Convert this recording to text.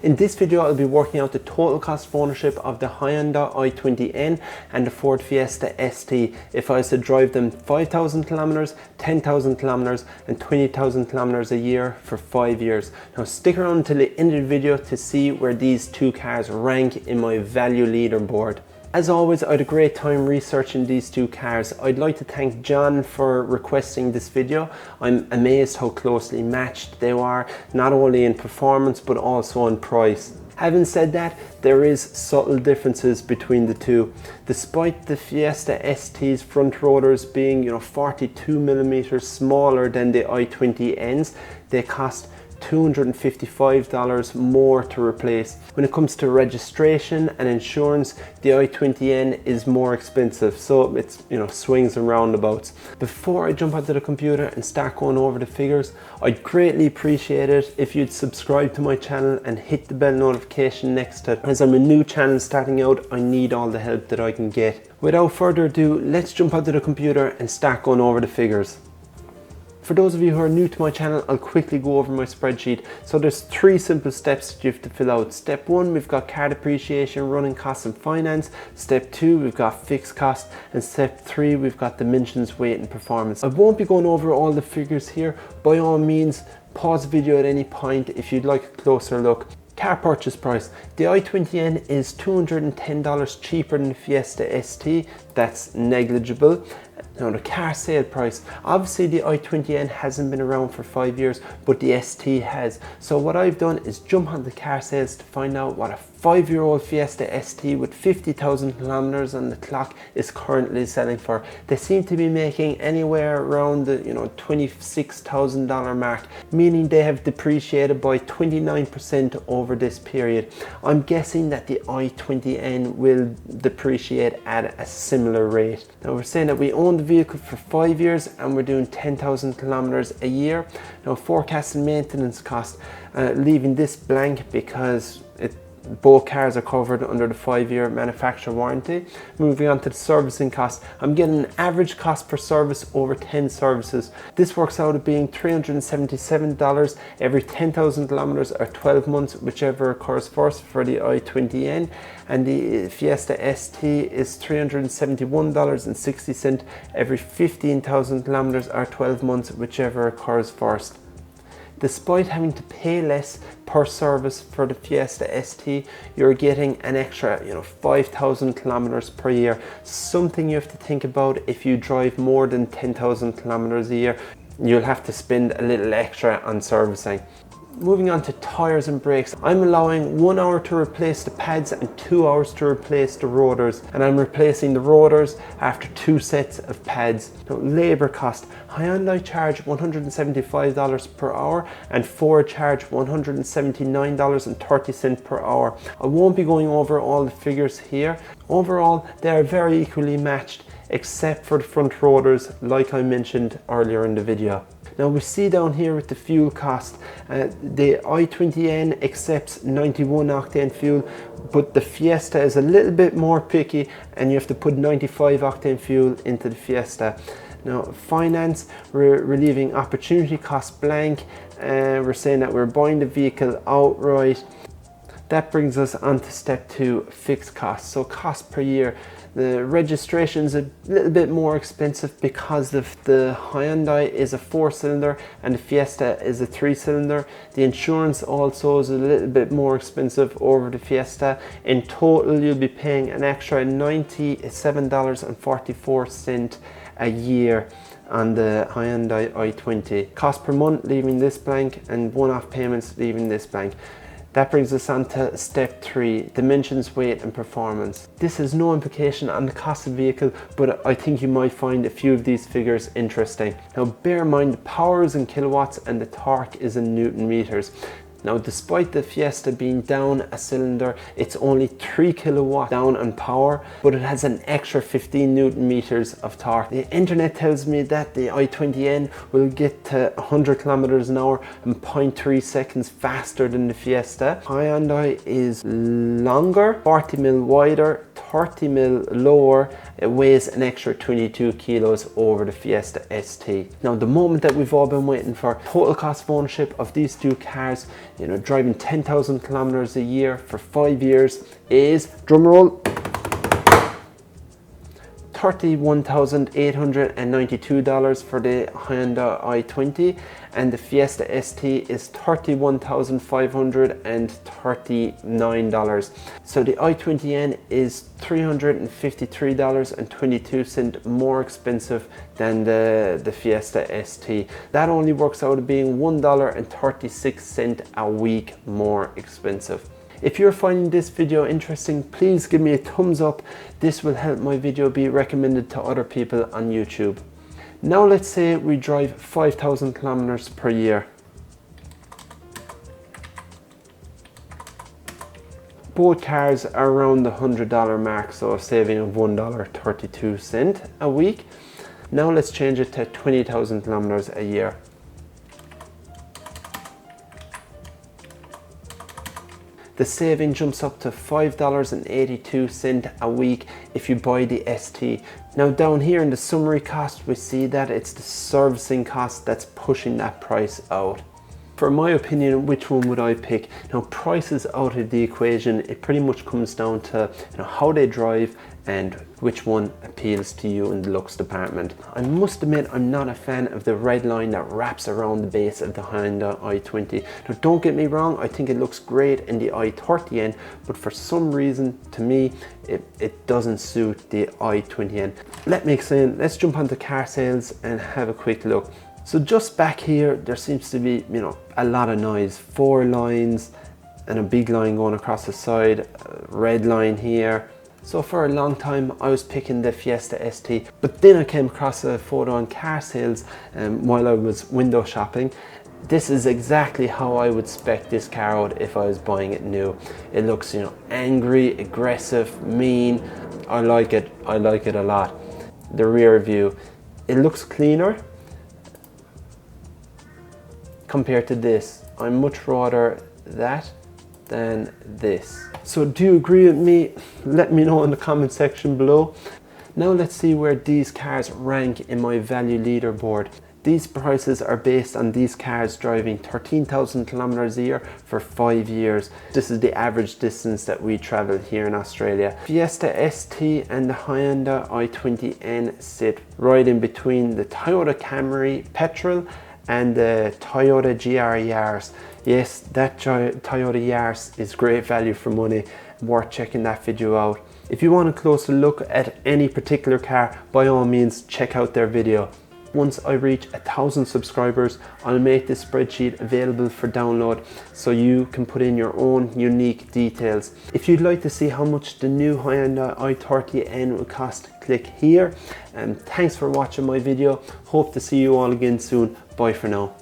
In this video, I'll be working out the total cost of ownership of the Hyundai i20N and the Ford Fiesta ST if I was to drive them 5,000 kilometers, 10,000 kilometers and 20,000 kilometers a year for 5 years. Now stick around until the end of the video to see where these two cars rank in my value leaderboard. As always, I had a great time researching these two cars. I'd like to thank John for requesting this video. I'm amazed how closely matched they are, not only in performance but also in price. Having said that, there is subtle differences between the two. Despite the Fiesta ST's front rotors being 42mm smaller than the i20Ns, they cost $255 more to replace. When it comes to registration and insurance, the i20N is more expensive, so it's swings and roundabouts. Before I jump onto the computer and start going over the figures, I'd greatly appreciate it if you'd subscribe to my channel and hit the bell notification next to it. As I'm a new channel starting out, I need all the help that I can get. Without further ado, let's jump onto the computer and start going over the figures. For those of you who are new to my channel, I'll quickly go over my spreadsheet. So there's 3 simple steps that you have to fill out. Step 1, we've got car depreciation, running costs and finance. Step 2, we've got fixed costs. And step 3, we've got dimensions, weight and performance. I won't be going over all the figures here. By all means, pause the video at any point if you'd like a closer look. Car purchase price. The i20N is $210 cheaper than the Fiesta ST. That's negligible. Now the car sale price, obviously the i20N hasn't been around for 5 years, but the ST has. So what I've done is jump on the car sales to find out what a 5-year-old Fiesta ST with 50,000 kilometers on the clock is currently selling for. They seem to be making anywhere around the $26,000 mark, meaning they have depreciated by 29% over this period. I'm guessing that the i20N will depreciate at a similar rate. Now we're saying that we own the vehicle for 5 years and we're doing 10,000 kilometers a year. Now forecasted maintenance cost, leaving this blank because both cars are covered under the 5-year manufacturer warranty. Moving on to the servicing cost, I'm getting an average cost per service over 10 services. This works out at being $377 every 10,000 kilometers or 12 months, whichever occurs first for the i20N, and the Fiesta ST is $371.60 every 15,000 kilometers or 12 months, whichever occurs first. Despite having to pay less per service for the Fiesta ST, you're getting an extra 5,000 kilometers per year. Something you have to think about if you drive more than 10,000 kilometers a year. You'll have to spend a little extra on servicing. Moving on to tires and brakes, I'm allowing 1 hour to replace the pads and 2 hours to replace the rotors, and I'm replacing the rotors after 2 sets of pads. Now, labor cost, Hyundai charge $175 per hour and Ford charge $179.30 per hour. I won't be going over all the figures here. Overall, they are very equally matched except for the front rotors, like I mentioned earlier in the video. Now we see down here with the fuel cost, the i20N accepts 91 octane fuel, but the Fiesta is a little bit more picky and you have to put 95 octane fuel into the Fiesta. Now finance, we're leaving opportunity cost blank, we're saying that we're buying the vehicle outright. That brings us on to step 2, fixed costs. So cost per year. The registration is a little bit more expensive because the Hyundai is a 4-cylinder and the Fiesta is a 3-cylinder. The insurance also is a little bit more expensive over the Fiesta. In total, you'll be paying an extra $97.44 a year on the Hyundai i20. Cost per month, leaving this blank, and one-off payments, leaving this blank. That brings us on to step 3, dimensions, weight and performance. This has no implication on the cost of the vehicle, but I think you might find a few of these figures interesting. Now bear in mind the power is in kilowatts and the torque is in Newton meters. Now despite the Fiesta being down a cylinder, it's only 3 kilowatts down on power, but it has an extra 15 Newton meters of torque. The internet tells me that the i20N will get to 100 kilometers an hour in 0.3 seconds faster than the Fiesta. Hyundai is longer, 40mm wider, 30mm lower, it weighs an extra 22 kilos over the Fiesta ST. Now the moment that we've all been waiting for, total cost of ownership of these two cars, you know, driving 10,000 kilometers a year for 5 years is, drumroll, $31,892 for the Hyundai i20, and the Fiesta ST is $31,539. So the i20N is $353.22 more expensive than the Fiesta ST. That only works out to being $1.36 a week more expensive. If you're finding this video interesting, please give me a thumbs up. This will help my video be recommended to other people on YouTube. Now let's say we drive 5,000 kilometers per year. Both cars are around the $100 mark, so a saving of $1.32 a week. Now let's change it to 20,000 kilometers a year. The saving jumps up to $5.82 a week if you buy the ST. Now down here in the summary cost, we see that it's the servicing cost that's pushing that price out. For my opinion, which one would I pick? Now price is out of the equation. It pretty much comes down to, you know, how they drive and which one appeals to you in the looks department. I must admit, I'm not a fan of the red line that wraps around the base of the Hyundai i20. Now don't get me wrong, I think it looks great in the i30N, but for some reason, to me, it doesn't suit the i20N. Let me explain. Let's jump onto car sales and have a quick look. So just back here, there seems to be, you know, a lot of noise. 4 lines and a big line going across the side, a red line here. So for a long time I was picking the Fiesta ST, but then I came across a photo on car sales while I was window shopping. This is exactly how I would spec this car out if I was buying it new. It looks, you know, angry, aggressive, mean. I like it a lot. The rear view, it looks cleaner compared to this. I much rather that than this. So do you agree with me? Let me know in the comment section below. Now let's see where these cars rank in my value leaderboard. These prices are based on these cars driving 13,000 kilometers a year for 5 years. This is the average distance that we travel here in Australia. Fiesta ST and the Hyundai i20N sit right in between the Toyota Camry petrol and the Toyota GR Yaris. Yes, that Toyota Yaris is great value for money. Worth checking that video out. If you want a closer look at any particular car, by all means check out their video. Once I reach 1,000 subscribers, I'll make this spreadsheet available for download so you can put in your own unique details. If you'd like to see how much the new Hyundai i30N will cost, click here. And thanks for watching my video. Hope to see you all again soon. Bye for now.